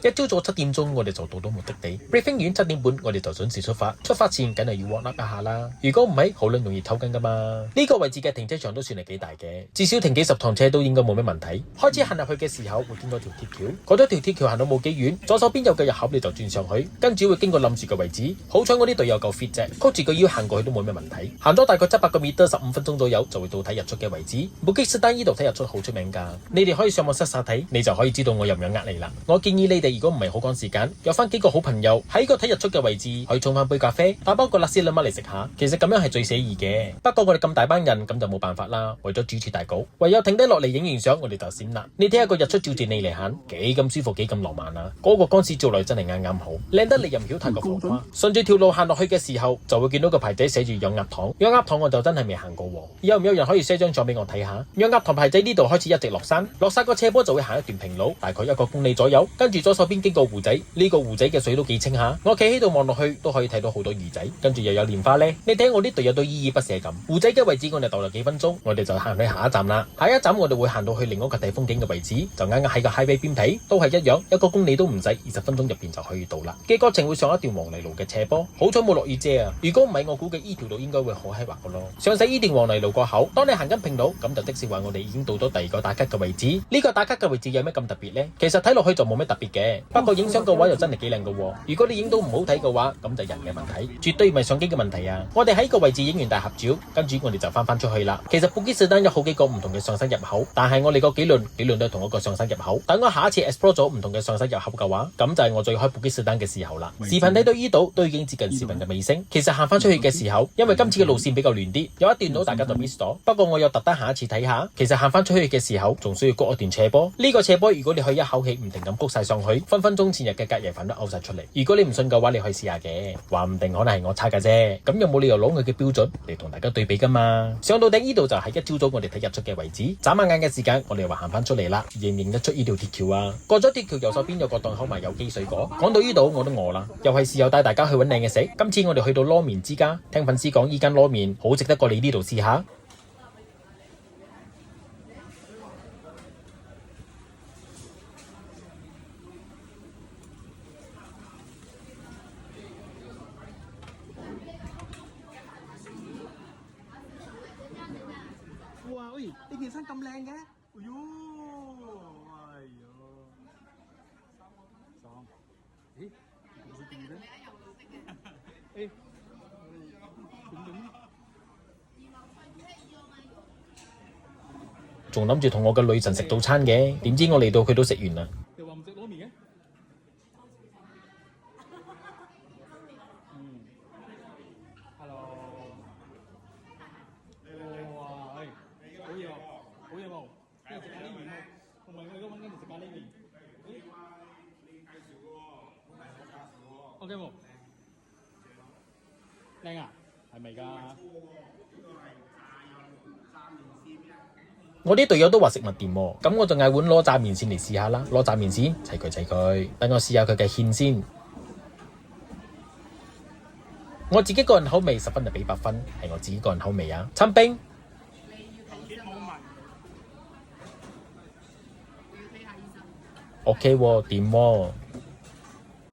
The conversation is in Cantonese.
一朝早7點鐘，我哋就到目的地。briefing 完7點半，我哋就準時出發。出發前梗係要 warm up 一下啦。如果唔係，好撚容易偷緊噶嘛。呢個位置嘅停車場都算係幾大嘅，至少停幾10趟車都應該冇咩問題。開始行入去嘅時候，會經過條鐵橋，過咗條鐵橋行到冇幾遠，左手邊有個入口你就轉上去，跟住會經過冧樹嘅位置。好彩我啲隊友夠 fit 啫，曲住個腰行過去都冇咩問題。行咗大概700個米，15分鐘左右就會到睇日出嘅位置。布基斯丹呢度睇日出好出名㗎，你哋可以上網塞晒睇，你就可以知道我有唔有呃你啦。我建議你哋如果唔係好趕時間，約翻幾個好朋友喺個睇日出嘅位置，可以沖翻杯咖啡，打包個辣絲兩蚊嚟食下。其實咁樣係最寫意嘅。不過我哋咁大班人，咁就冇辦法啦。為咗主持大局，唯有停低落嚟影完相，我哋就閃啦。你睇下個日出照住你嚟行，幾咁舒服，幾咁浪漫啊！嗰個光線照落真係啱啱好，靚得你又唔曉太過浮誇。順住條路行落去嘅時候，就會見到個牌仔寫住養鴨堂。養鴨堂我就真係未行過喎。有唔有人可以 share 張相俾我睇下？養鴨堂牌仔呢度開始一直落山，落晒個斜坡就會行一段平路，大概1個公里左右。跟住左手邊經過湖仔，呢個湖仔嘅水都幾清下。我企喺度望落去都可以睇到好多魚仔，跟住又有蓮花呢。你睇我啲隊友都依依不捨咁。湖仔嘅位置我哋逗留幾分鐘，我哋就行去下一站啦。下一站我哋會行到去另一個睇風景嘅位置，就啱啱喺個 highway 邊睇，都係一樣，1個公里都唔使，20分鐘入邊就可以到啦。嘅過程會上一段黃泥路嘅斜坡，好彩冇落雨遮啊！如果唔係，我估計呢條路應該會好閪滑嘅咯。上晒呢段黃泥路過後，當你行緊平路，咁就即是話我哋已經到咗第二個打卡嘅位置。呢個打卡嘅位置有咩咁特別呢？其實睇落去就冇咩特別嘅，不過影相嘅話又真係幾靚嘅喎。如果你影到唔好睇嘅話，咁就人嘅問題，絕對唔係相機嘅問題啊！我哋喺個位置影完大合照，跟住我哋就翻出去啦。其實布基斯丹有好幾個唔同嘅上山入口，但係我哋個幾輪都係同一個上山入口。等我下一次 explore 咗唔同嘅上山入口嘅話，咁就係我最開布基斯丹嘅時候啦。視頻睇到呢度都已經接近視頻嘅尾聲。其實行翻出去嘅時候，因為今次嘅路線比較亂啲，有一段路大家就 miss 咗。不過我有特登下一次睇下。其實行翻出去嘅時候，仲需要谷一段斜坡。呢個斜坡如果你可以一口氣唔停咁谷晒上去，分分鐘前日嘅隔夜飯都嘔晒出嚟。如果你唔信嘅話，你可以試下嘅，話唔定可能係我差嘅啫。咁又冇理由攞佢嘅標準嚟同大家對比噶嘛。上到頂呢度就係一朝早我哋睇日出嘅位置。眨下眼嘅時間，我哋又話行翻出嚟啦。認唔認得出呢條鐵橋啊？過咗鐵橋右手邊有個檔口賣有機水果。講到呢度我都餓啦，又係時候帶大家去搵靚嘅食。今次我哋去到撈麵之家，聽粉絲講依間撈麵好值得過嚟呢度試下。哇！喂，你件衫咁靚嘅，哎呦，哎呦，爽！咦，唔是點嘅？誒，點仲諗住同我嘅女神食早餐嘅，點知我嚟到佢都食完啦。你話唔食撈麵嘅？Hello。哇！誒，好嘢喎，好嘢喎，跟住食咖喱麵喎，同埋我而家揾緊嚟食咖喱麵。OK 冇？靚啊？係咪㗎？我啲隊友都話食物掂喎，咁我就嗌碗攞炸麵線嚟試下啦。攞炸麵線，齊佢，等我試下佢嘅芡先。我自己個人口味10分就俾8分，係我自己個人口味啊。參冰。OK 喎，掂喎。